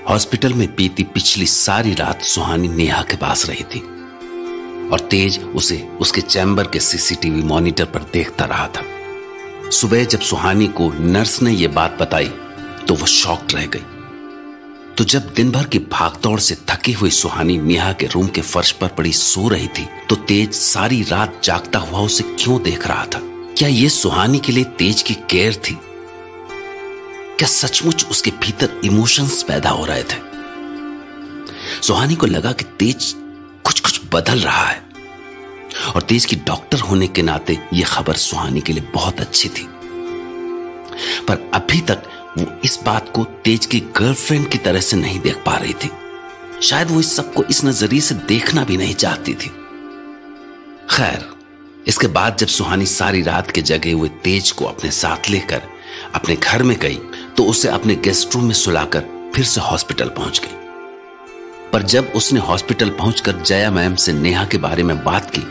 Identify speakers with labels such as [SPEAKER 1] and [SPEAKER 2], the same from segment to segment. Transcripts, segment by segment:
[SPEAKER 1] Hospital में बीती पिछली सारी रात सुहानी नेहा के पास रही थी और तेज उसे उसके चैम्बर के सीसीटीवी मॉनिटर पर देखता रहा था। सुबह जब सुहानी को नर्स ने यह बात बताई तो वो शॉक्ड रह गई। तो जब दिन भर की भागदौड़ से थकी हुई सुहानी नेहा के रूम के फर्श पर पड़ी सो रही थी तो तेज सारी रात जागता हुआ उसे क्यों देख रहा था? क्या यह सुहानी के लिए तेज की केयर थी? क्या सचमुच उसके भीतर इमोशंस पैदा हो रहे थे? सुहानी को लगा कि तेज कुछ बदल रहा है और तेज की डॉक्टर होने के नाते यह खबर सुहानी के लिए बहुत अच्छी थी। पर अभी तक वो इस बात को तेज की गर्लफ्रेंड की तरह से नहीं देख पा रही थी। शायद वो इस सबको इस नजरिए से देखना भी नहीं चाहती थी। खैर, इसके बाद जब सुहानी सारी रात के जगे हुए तेज को अपने साथ लेकर अपने घर में गई तो उसे अपने गेस्ट रूम में सुलाकर फिर से हॉस्पिटल पहुंच गई। पर जब उसने हॉस्पिटल पहुंचकर जया मैम से नेहा के बारे में बात की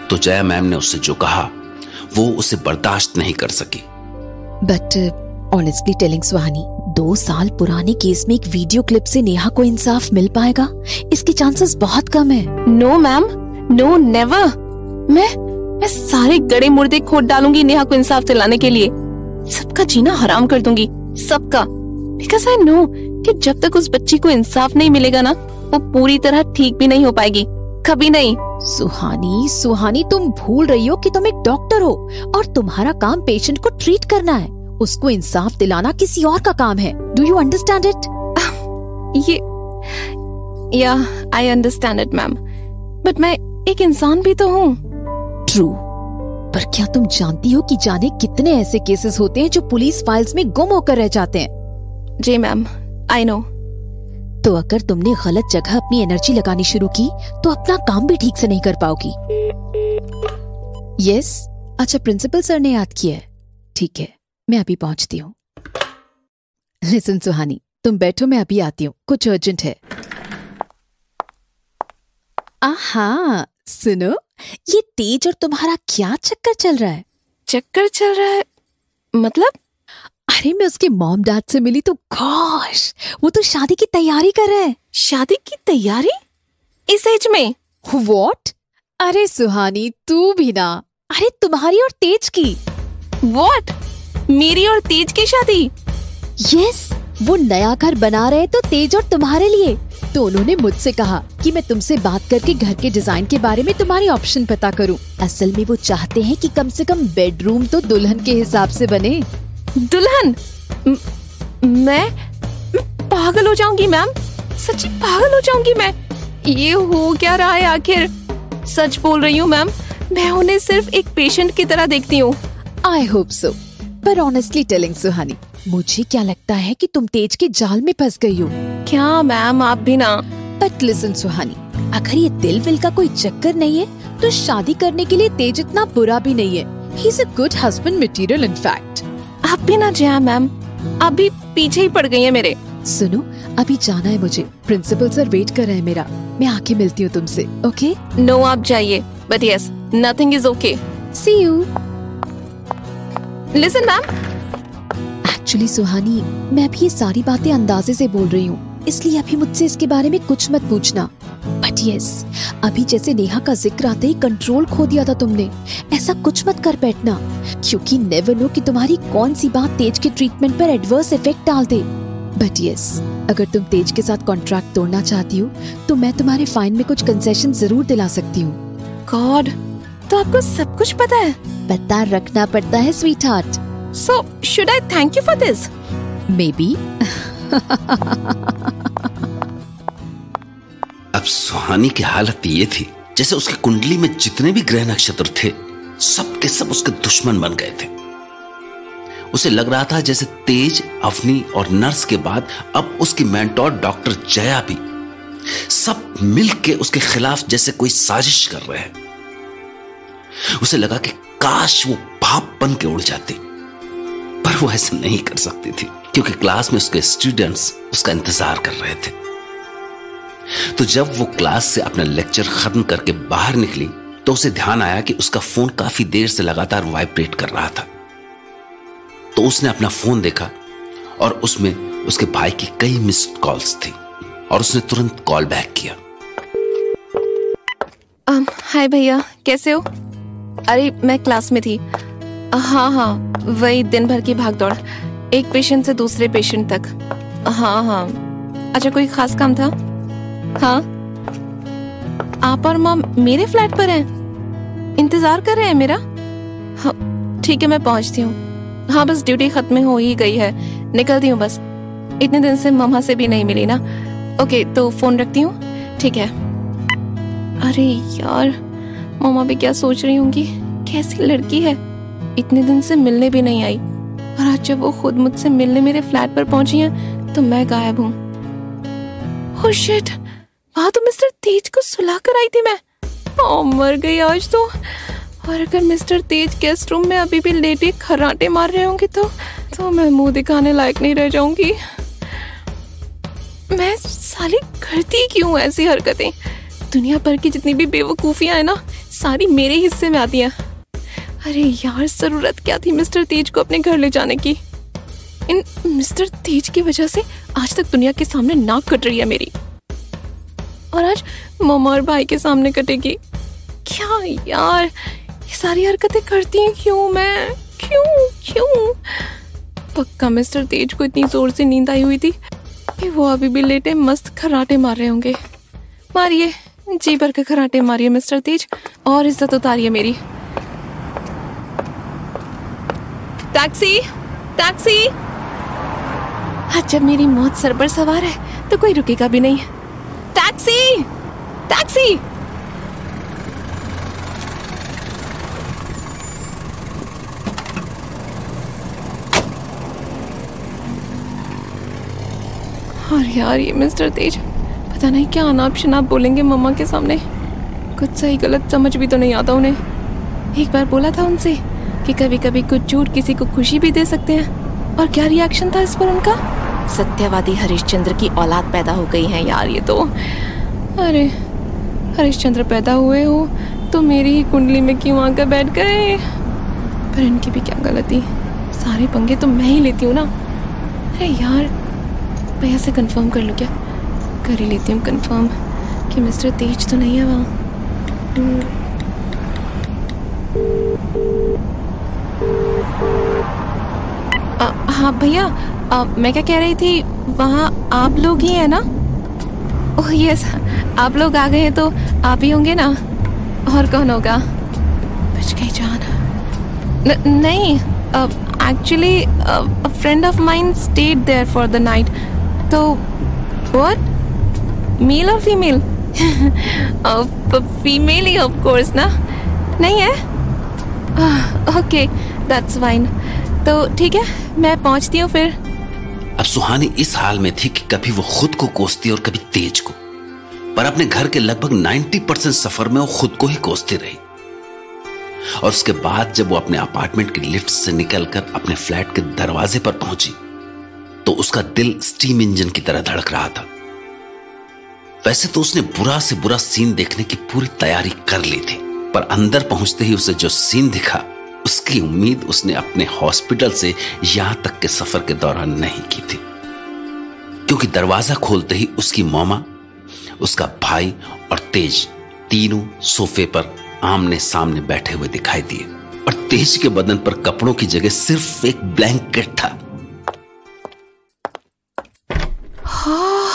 [SPEAKER 1] तो जया मैम ने उससे जो कहा वो उसे बर्दाश्त नहीं कर सकी।
[SPEAKER 2] बट ऑनेस्टली टेलिंग सुहानी, 2 साल पुराने केस में एक वीडियो क्लिप से नेहा को इंसाफ मिल पाएगा? इसके चांसेस बहुत कम है।
[SPEAKER 3] No ma'am, no never. मैं सारे गड़े मुर्दे खोद डालूंगी नेहा को इंसाफ दिलाने के लिए। सबका जीना हराम कर दूंगी, सबका। बिकॉज आई नो कि जब तक उस बच्ची को इंसाफ नहीं मिलेगा ना, वो पूरी तरह ठीक भी नहीं हो पाएगी, कभी नहीं।
[SPEAKER 2] सुहानी तुम भूल रही हो कि तुम एक डॉक्टर हो और तुम्हारा काम पेशेंट को ट्रीट करना है। उसको इंसाफ दिलाना किसी और का काम है। Do you understand it?
[SPEAKER 3] या I understand it ma'am, but मैं एक इंसान भी तो हूँ।
[SPEAKER 2] ट्रू, पर क्या तुम जानती हो कि जाने कितने ऐसे केसेस होते हैं जो पुलिस फाइल्स में गुम होकर रह जाते हैं?
[SPEAKER 3] जी मैम, आई नो।
[SPEAKER 2] तो अगर तुमने गलत जगह अपनी एनर्जी लगानी शुरू की तो अपना काम भी ठीक से नहीं कर पाओगी। यस, अच्छा प्रिंसिपल सर ने याद किया है। ठीक है, मैं अभी पहुंचती हूँ। लिसन सुहानी, तुम बैठो, मैं अभी आती हूँ, कुछ अर्जेंट है। आहा, सुनो, ये तेज और तुम्हारा क्या चक्कर चल रहा है?
[SPEAKER 3] चक्कर चल रहा है मतलब?
[SPEAKER 2] अरे मैं उसके मॉम डैड से मिली तो गॉश, वो तो शादी की तैयारी कर रहे हैं।
[SPEAKER 3] शादी की तैयारी? इस एज में?
[SPEAKER 2] व्हाट? अरे सुहानी तू भी ना। अरे तुम्हारी और तेज की।
[SPEAKER 3] व्हाट? मेरी और तेज की शादी?
[SPEAKER 2] यस, वो नया घर बना रहे तो तेज और तुम्हारे लिए। तो उन्होंने मुझसे कहा कि मैं तुमसे बात करके घर के डिजाइन के बारे में तुम्हारी ऑप्शन पता करूं। असल में वो चाहते हैं कि कम से कम बेडरूम तो दुल्हन के हिसाब से बने।
[SPEAKER 3] दुल्हन? मैं पागल हो जाऊंगी मैम, सच्ची पागल हो जाऊंगी मैं। ये हो क्या रहा है आखिर? सच बोल रही हूँ मैम, मैं उन्हें सिर्फ एक पेशेंट की तरह देखती हूँ।
[SPEAKER 2] आई होप सो, पर ऑनेस्टली टेलिंग सुहानी, मुझे क्या लगता है कि तुम तेज के जाल में फंस गई हो।
[SPEAKER 3] क्या मैम, आप भी ना।
[SPEAKER 2] बट लिसन सुहानी, अगर ये दिल विल का कोई चक्कर नहीं है तो शादी करने के लिए तेज इतना बुरा भी नहीं है। He is a good husband material in fact.
[SPEAKER 3] आप भी ना जया मैम, आप भी पीछे ही पड़ गई है मेरे।
[SPEAKER 2] सुनो, अभी जाना है मुझे, प्रिंसिपल सर वेट कर रहे हैं मेरा। मैं आके मिलती हूँ तुमसे, ओके?
[SPEAKER 3] नो, आप जाइए, but yes, nothing is okay.
[SPEAKER 2] See you.
[SPEAKER 3] Listen ma'am,
[SPEAKER 2] actually Suhani, मैं भी ये सारी बातें अंदाजे से बोल रही हूँ, इसलिए अभी मुझसे इसके बारे में कुछ मत पूछना। बट यस, अभी जैसे नेहा का जिक्र आते ही कंट्रोल खो दिया था तुमने। ऐसा कुछ मत कर बैठना, क्योंकि नेवर नो कि तुम्हारी कौन सी बात तेज के ट्रीटमेंट पर एडवर्स इफेक्ट डाल दे। बट यस, अगर तुम तेज के साथ कॉन्ट्रैक्ट तोड़ना चाहती हो तो मैं तुम्हारे फाइन में कुछ कंसेशन जरूर दिला सकती हूँ।
[SPEAKER 3] गॉड, तो आपको सब कुछ पता है?
[SPEAKER 2] पता रखना पड़ता है sweet heart.
[SPEAKER 3] So, should I thank you for this?
[SPEAKER 2] Maybe.
[SPEAKER 1] अब सुहानी की हालत ये थी जैसे उसकी कुंडली में जितने भी ग्रह नक्षत्र थे सब के सब उसके दुश्मन बन गए थे। उसे लग रहा था जैसे तेज, अवनी और नर्स के बाद अब उसकी मेंटोर डॉक्टर जया भी सब मिलके उसके खिलाफ जैसे कोई साजिश कर रहे हैं। उसे लगा कि काश वो भाप बन के उड़ जाती, पर वो ऐसा नहीं कर सकती थी क्योंकि क्लास में उसके स्टूडेंट्स उसका इंतजार कर रहे थे। तो जब वो क्लास से अपना लेक्चर खत्म करके बाहर निकली तो उसे ध्यान आया कि उसका फोन काफी देर से लगातार वाइब्रेट कर रहा था। तो उसने अपना फोन देखा और उसमें उसके भाई की कई मिस्ड कॉल्स थी। और उसने तुरंत कॉल बैक किया।
[SPEAKER 3] हाय भैया, कैसे हो? अरे मैं क्लास में थी। हाँ, वही दिन भर की भागदौड़, एक पेशेंट से दूसरे पेशेंट तक। हाँ। अच्छा, कोई खास काम था? हाँ, आप और माँ मेरे फ्लैट पर हैं? इंतजार कर रहे हैं मेरा? हाँ ठीक है, मैं पहुंचती हूँ। हाँ बस ड्यूटी खत्म हो ही गई है, निकलती हूँ बस। इतने दिन से मम्मा से भी नहीं मिली ना। ओके, तो फोन रखती हूँ। ठीक है। अरे यार, मम्मा भी क्या सोच रही होंगी, कैसी लड़की है, इतने दिन से मिलने भी नहीं आई, और आज जब वो खुद मुझसे मिलने मेरे फ्लैट पर पहुंची हैं तो मैं गायब हूँ। ओह शिट, वहां तो मिस्टर तेज को सुला कर आई थी मैं। मर गई आज तो। और अगर मिस्टर तेज गेस्ट रूम में अभी भी लेटे खर्राटे मार रहे होंगे तो मैं मुंह दिखाने लायक नहीं रह जाऊंगी। मैं साली करती क्यों ऐसी हरकतें? दुनिया भर की जितनी भी बेवकूफियां है ना, सारी मेरे हिस्से में आती हैं। अरे यार, जरूरत क्या थी मिस्टर तेज को अपने घर ले जाने की? इन मिस्टर तेज की वजह से आज तक दुनिया के सामने नाक कट रही है मेरी, और आज मम्मा और भाई के सामने कटेगी। क्या यार, ये सारी हरकतें करती हैं क्यों मैं? क्यों? पक्का मिस्टर तेज को इतनी जोर से नींद आई हुई थी कि वो अभी भी लेटे मस्त खर्राटे मार रहे होंगे। मारिए, जी भर के खर्राटे मारिए मिस्टर तेज, और इज्जत उतारिए मेरी। टैक्सी। आज जब मेरी मौत सर पर सवार है तो कोई रुकेगा भी नहीं। टैक्सी। और यार, ये मिस्टर तेज पता नहीं क्या अनाप शनाप बोलेंगे मम्मा के सामने। कुछ सही गलत समझ भी तो नहीं आता उन्हें। एक बार बोला था उनसे कि कभी कभी कुछ झूठ किसी को खुशी भी दे सकते हैं, और क्या रिएक्शन था इस पर उनका? सत्यवादी हरिश्चंद्र की औलाद पैदा हो गई है यार ये तो। अरे हरिश्चंद्र पैदा हुए हो तो मेरी ही कुंडली में क्यों आकर बैठ गए? पर इनकी भी क्या गलती, सारे पंगे तो मैं ही लेती हूँ ना। अरे यार, भैया से कंफर्म कर लो, क्या कर ही लेती हूँ कंफर्म कि मिस्टर तेज तो नहीं है वहाँ। हाँ भैया, मैं क्या कह रही थी, वहाँ आप लोग ही हैं ना? ओह यस, आप लोग आ गए हैं तो आप ही होंगे ना, और कौन होगा? बच गई जान। नहीं, actually a friend of mine stayed there for the night. तो what? Male or female? Female he of course ना? नहीं है? Okay, that's fine. तो ठीक है, मैं पहुंचती हूँ फिर।
[SPEAKER 1] अब सुहानी इस हाल में थी कि कभी वो खुद को कोसती और कभी तेज को, पर अपने घर के लगभग 90% सफर में वो खुद को ही कोसती रही। और उसके बाद जब वो अपने अपार्टमेंट की लिफ्ट से निकलकर अपने फ्लैट के दरवाजे पर पहुंची तो उसका दिल स्टीम इंजन की तरह धड़क रहा था। वैसे तो उसने बुरा से बुरा सीन देखने की पूरी तैयारी कर ली थी, पर अंदर पहुंचते ही उसे जो सीन दिखा उसकी उम्मीद उसने अपने हॉस्पिटल से यहां तक के सफर के दौरान नहीं की थी। क्योंकि दरवाजा खोलते ही उसकी मौमा, उसका भाई और तेज तीनों सोफे पर आमने सामने बैठे हुए दिखाई दिए, और तेज के बदन पर कपड़ों की जगह सिर्फ एक ब्लैंकेट था।
[SPEAKER 3] हाँ,